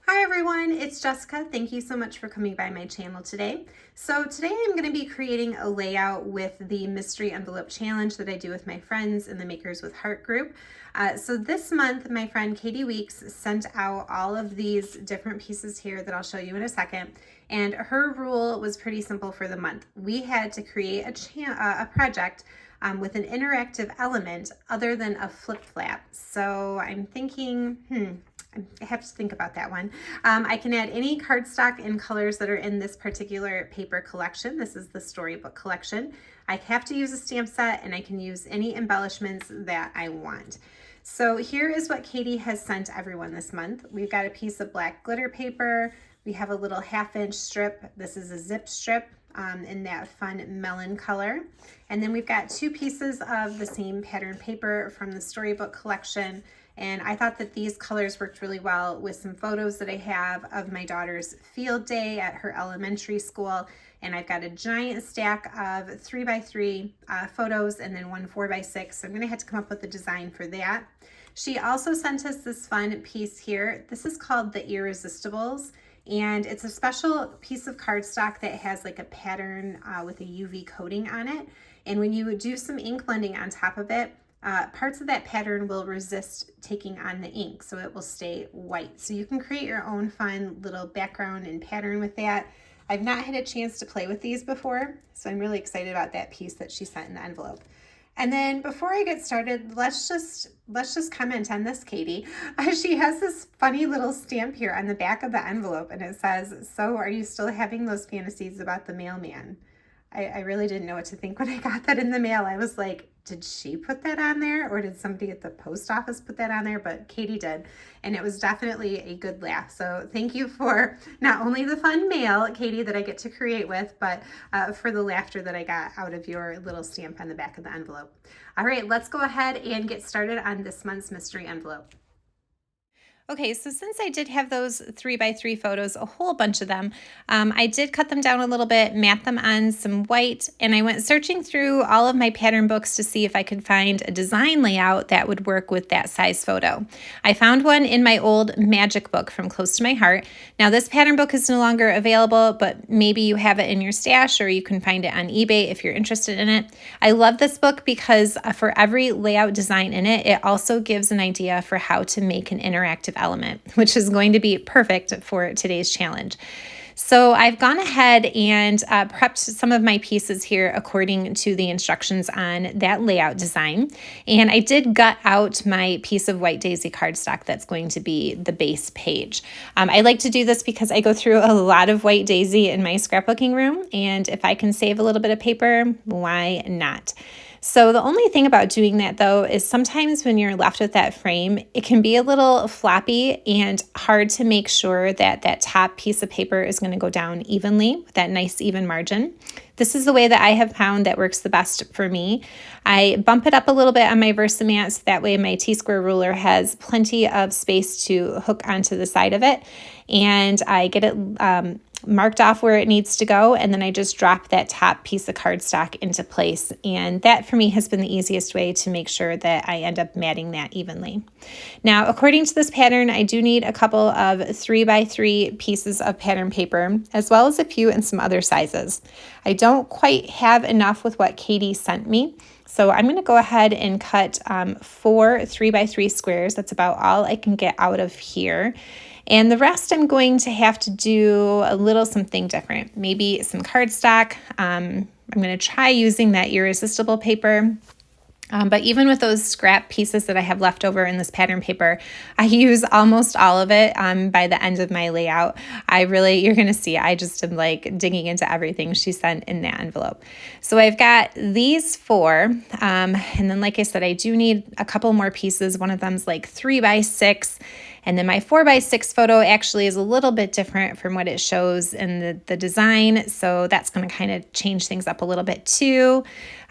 Hi everyone, it's Jessica. Thank you so much for coming by my channel today. So today I'm going to be creating a layout with the mystery envelope challenge that I do with my friends in the Makers with Heart group. So this month my friend Kati Weaks sent out all of these different pieces here that I'll show you in a second. And her rule was pretty simple for the month. We had to create a project with an interactive element other than a flip flap. So I'm thinking, I have to think about that one. I can add any cardstock and colors that are in this particular paper collection. This is the storybook collection. I have to use a stamp set and I can use any embellishments that I want. So here is what Kati has sent everyone this month. We've got a piece of black glitter paper. We have a little 1/2-inch strip. This is a zip strip in that fun melon color. And then we've got 2 pieces of the same pattern paper from the storybook collection. And I thought that these colors worked really well with some photos that I have of my daughter's field day at her elementary school. And I've got a giant stack of 3x3 photos and then one 4x6. So I'm gonna have to come up with a design for that. She also sent us this fun piece here. This is called the Irresistibles. And it's a special piece of cardstock that has like a pattern with a UV coating on it. And when you do some ink blending on top of it, parts of that pattern will resist taking on the ink, so it will stay white. So you can create your own fun little background and pattern with that. I've not had a chance to play with these before, so I'm really excited about that piece that she sent in the envelope. And then before I get started, let's just comment on this, Kati. She has this funny little stamp here on the back of the envelope, and it says, "So are you still having those fantasies about the mailman?" I really didn't know what to think when I got that in the mail. I was like, did she put that on there or did somebody at the post office put that on there? But Kati did, and it was definitely a good laugh. So thank you for not only the fun mail, Kati, that I get to create with, but for the laughter that I got out of your little stamp on the back of the envelope. All right, let's go ahead and get started on this month's mystery envelope. Okay, so since I did have those 3x3 photos, a whole bunch of them, I did cut them down a little bit, mat them on some white, and I went searching through all of my pattern books to see if I could find a design layout that would work with that size photo. I found one in my old magic book from Close to My Heart. Now this pattern book is no longer available, but maybe you have it in your stash or you can find it on eBay if you're interested in it. I love this book because for every layout design in it, it also gives an idea for how to make an interactive element, which is going to be perfect for today's challenge. So I've gone ahead and prepped some of my pieces here according to the instructions on that layout design. And I did gut out my piece of white daisy cardstock that's going to be the base page. I like to do this because I go through a lot of white daisy in my scrapbooking room. And if I can save a little bit of paper, why not? So the only thing about doing that though is sometimes when you're left with that frame, it can be a little floppy and hard to make sure that that top piece of paper is going to go down evenly with that nice even margin. This is the way that I have found that works the best for me. I bump it up a little bit on my Versamat so that way my T-square ruler has plenty of space to hook onto the side of it. And I get it marked off where it needs to go, and then I just drop that top piece of cardstock into place. And that for me has been the easiest way to make sure that I end up matting that evenly. Now, according to this pattern, I do need a couple of 3x3 pieces of pattern paper, as well as a few in some other sizes. I don't quite have enough with what Kati sent me, so I'm going to go ahead and cut 4 3x3 squares. That's about all I can get out of here. And the rest I'm going to have to do a little something different, maybe some cardstock. I'm going to try using that irresistible paper. But even with those scrap pieces that I have left over in this pattern paper, I use almost all of it by the end of my layout. You're going to see, I just am like digging into everything she sent in that envelope. So I've got these 4. And then like I said, I do need a couple more pieces. One of them's like 3x6. And then my 4x6 photo actually is a little bit different from what it shows in the design. So that's going to kind of change things up a little bit too.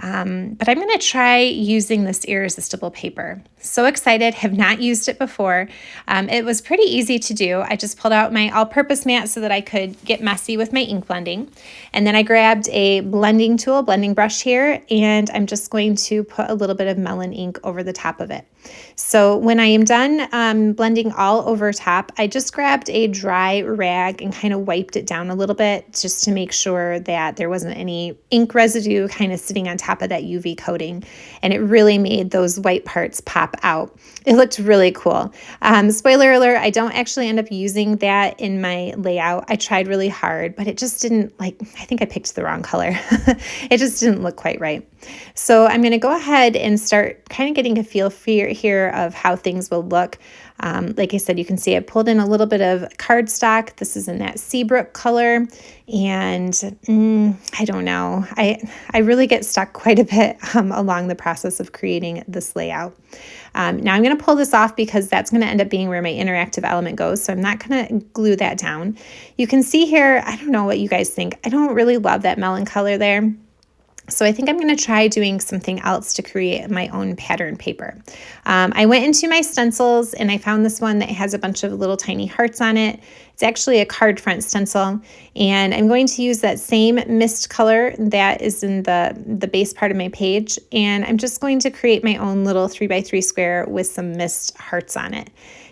But I'm going to try using this irresistible paper. So excited, have not used it before. It was pretty easy to do. I just pulled out my all-purpose mat so that I could get messy with my ink blending. And then I grabbed a blending tool, blending brush here, and I'm just going to put a little bit of melon ink over the top of it. So when I am done blending all over top, I just grabbed a dry rag and kind of wiped it down a little bit just to make sure that there wasn't any ink residue kind of sitting on top of that UV coating. And it really made those white parts pop out. It looked really cool. Spoiler alert, I don't actually end up using that in my layout. I tried really hard, but it just didn't I think I picked the wrong color. It just didn't look quite right. So I'm going to go ahead and start kind of getting a feel here of how things will look. Like I said, you can see I pulled in a little bit of cardstock. This is in that Seabrook color. And I don't know. I really get stuck quite a bit along the process of creating this layout. Now I'm going to pull this off because that's going to end up being where my interactive element goes. So I'm not going to glue that down. You can see here, I don't know what you guys think. I don't really love that melon color there. So I think I'm going to try doing something else to create my own pattern paper. I went into my stencils and I found this one that has a bunch of little tiny hearts on it. It's actually a card front stencil, and I'm going to use that same mist color that is in the base part of my page, and I'm just going to create my own little 3x3 square with some mist hearts on it.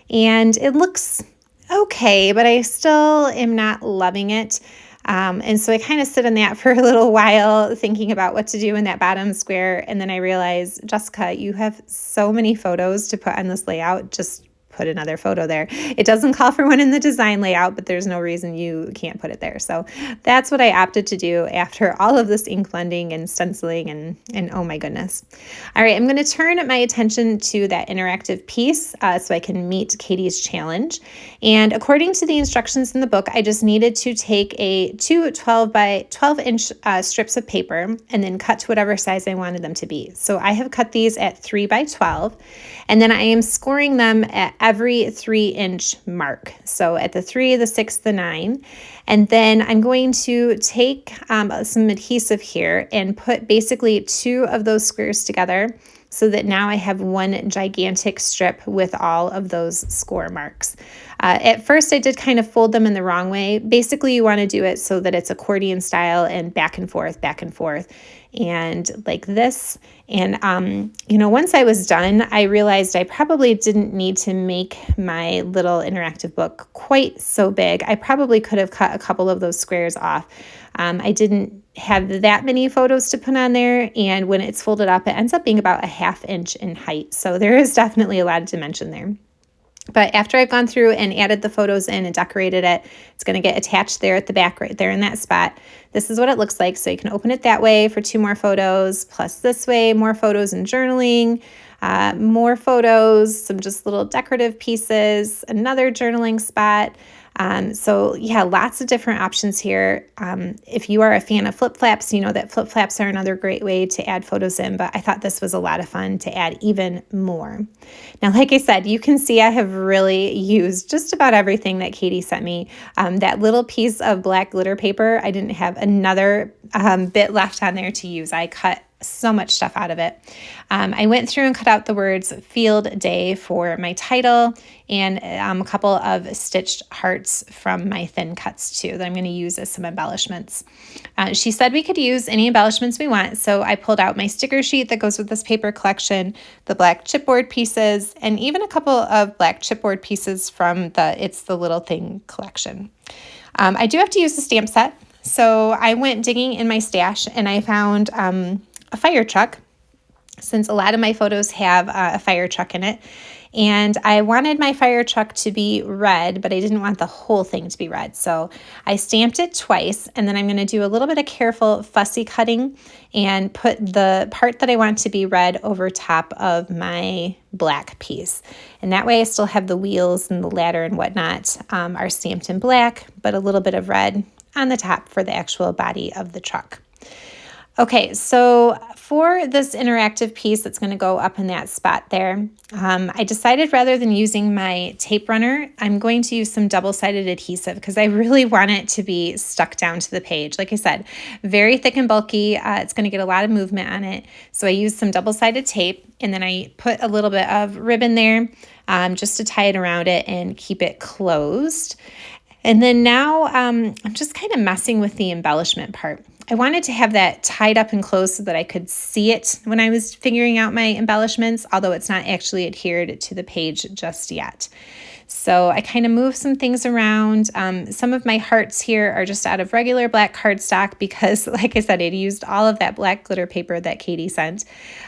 And it looks okay, but I still am not loving it. And so I kind of sit in that for a little while thinking about what to do in that bottom square. And then I realized, Jessica, you have so many photos to put on this layout. Just put another photo there. It doesn't call for one in the design layout, but there's no reason you can't put it there. So that's what I opted to do after all of this ink blending and stenciling and oh my goodness. All right, I'm going to turn my attention to that interactive piece so I can meet Katie's challenge. And according to the instructions in the book, I just needed to take two 12 by 12 inch strips of paper and then cut to whatever size I wanted them to be. So I have cut these at 3 by 12, and then I am scoring them at every 3-inch mark. So at the 3, the 6, the 9. And then I'm going to take some adhesive here and put basically 2 of those squares together so that now I have one gigantic strip with all of those score marks. At first, I did kind of fold them in the wrong way. Basically, you want to do it so that it's accordion style and back and forth, and like this. And, once I was done, I realized I probably didn't need to make my little interactive book quite so big. I probably could have cut a couple of those squares off. I didn't have that many photos to put on there, and when it's folded up, it ends up being about a 1/2 inch in height. So there is definitely a lot of dimension there. But after I've gone through and added the photos in and decorated it, it's going to get attached there at the back right there in that spot. This is what it looks like. So you can open it that way for 2 more photos, plus this way, more photos and journaling, more photos, some just little decorative pieces, another journaling spot. So yeah, lots of different options here. If you are a fan of flip flaps, you know that flip flaps are another great way to add photos in, but I thought this was a lot of fun to add even more. Now, like I said, you can see I have really used just about everything that Katie sent me. That little piece of black glitter paper, I didn't have another bit left on there to use. I cut so much stuff out of it. I went through and cut out the words field day for my title and a couple of stitched hearts from my thin cuts too that I'm going to use as some embellishments. She said we could use any embellishments we want, so I pulled out my sticker sheet that goes with this paper collection, the black chipboard pieces, and even a couple of black chipboard pieces from the It's the Little Thing collection. I do have to use the stamp set, so I went digging in my stash and I found a fire truck, since a lot of my photos have a fire truck in it. And I wanted my fire truck to be red, but I didn't want the whole thing to be red. So I stamped it twice, and then I'm going to do a little bit of careful fussy cutting and put the part that I want to be red over top of my black piece. And that way I still have the wheels and the ladder and whatnot are stamped in black, but a little bit of red on the top for the actual body of the truck. Okay, so for this interactive piece that's going to go up in that spot there, I decided rather than using my tape runner, I'm going to use some double-sided adhesive because I really want it to be stuck down to the page. Like I said, very thick and bulky. It's going to get a lot of movement on it. So I used some double-sided tape, and then I put a little bit of ribbon there just to tie it around it and keep it closed. And then now I'm just kind of messing with the embellishment part. I wanted to have that tied up and closed so that I could see it when I was figuring out my embellishments, although it's not actually adhered to the page just yet. So I kind of moved some things around. Some of my hearts here are just out of regular black cardstock because, like I said, I'd used all of that black glitter paper that Katie sent.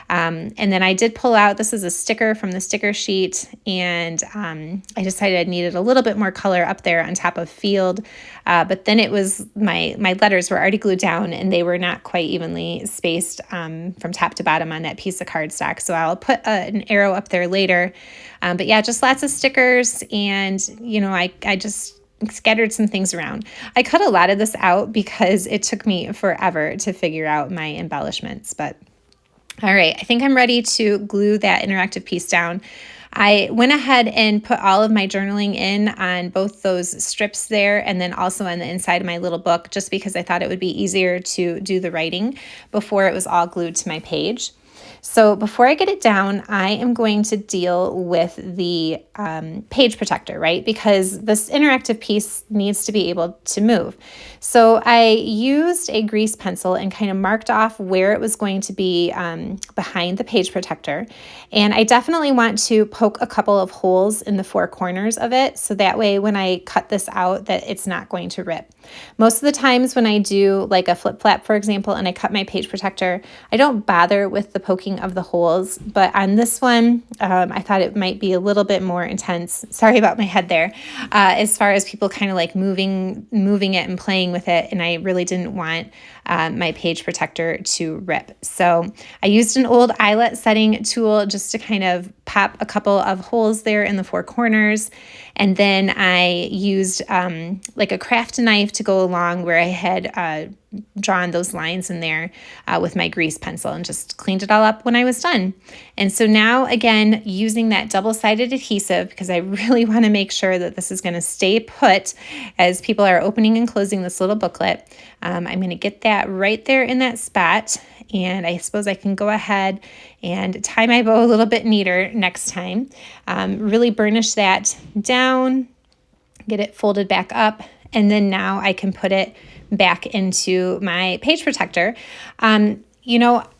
And then I did pull out, this is a sticker from the sticker sheet, and I decided I needed a little bit more color up there on top of field. But then it was, my letters were already glued down and they were not quite evenly spaced from top to bottom on that piece of cardstock. So I'll put an arrow up there later. But yeah, just lots of stickers, and I just scattered some things around. I cut a lot of this out because it took me forever to figure out my embellishments. But all right, I think I'm ready to glue that interactive piece down. I went ahead and put all of my journaling in on both those strips there and then also on the inside of my little book, just because I thought it would be easier to do the writing before it was all glued to my page. So before I get it down, I am going to deal with the page protector, right? Because this interactive piece needs to be able to move. So I used a grease pencil and kind of marked off where it was going to be behind the page protector. And I definitely want to poke a couple of holes in the four corners of it, so that way when I cut this out that it's not going to rip. Most of the times when I do like a flip flap, for example, and I cut my page protector, I don't bother with the poking of the holes, but on this one, I thought it might be a little bit more intense. Sorry about my head there. As far as people kind of like moving it and playing with it, and I really didn't want my page protector to rip. So I used an old eyelet setting tool just to kind of pop a couple of holes there in the four corners. And then I used like a craft knife to go along where I had drawn those lines in there with my grease pencil and just cleaned it all up when I was done. And so now, again, using that double-sided adhesive, because I really want to make sure that this is going to stay put as people are opening and closing this little booklet. I'm going to get that right there in that spot. And I suppose I can go ahead and tie my bow a little bit neater next time. Really burnish that down, get it folded back up, and then now I can put it back into my page protector.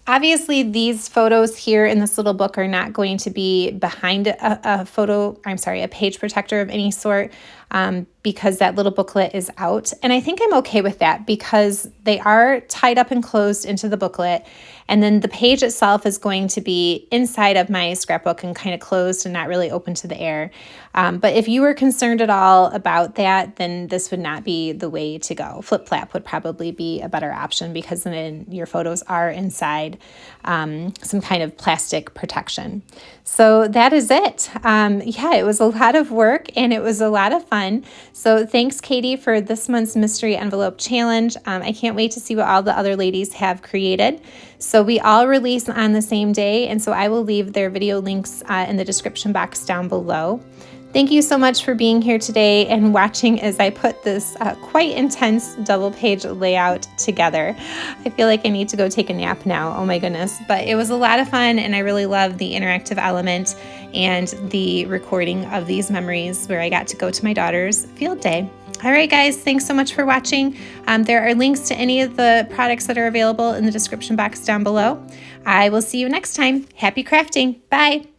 Obviously these photos here in this little book are not going to be behind a page protector of any sort, because that little booklet is out. And I think I'm okay with that because they are tied up and closed into the booklet. And then the page itself is going to be inside of my scrapbook and kind of closed and not really open to the air. But if you were concerned at all about that, then this would not be the way to go. Flip flap would probably be a better option because then your photos are inside some kind of plastic protection. So that is it. Yeah, it was a lot of work and it was a lot of fun. So thanks, Katie, for this month's mystery envelope challenge. I can't wait to see what all the other ladies have created. So we all release on the same day, and so I will leave their video links in the description box down below. Thank you so much for being here today and watching as I put this quite intense double page layout together. I feel like I need to go take a nap now. Oh my goodness. But it was a lot of fun, and I really love the interactive element and the recording of these memories where I got to go to my daughter's field day. All right, guys, thanks so much for watching. There are links to any of the products that are available in the description box down below. I will see you next time. Happy crafting. Bye.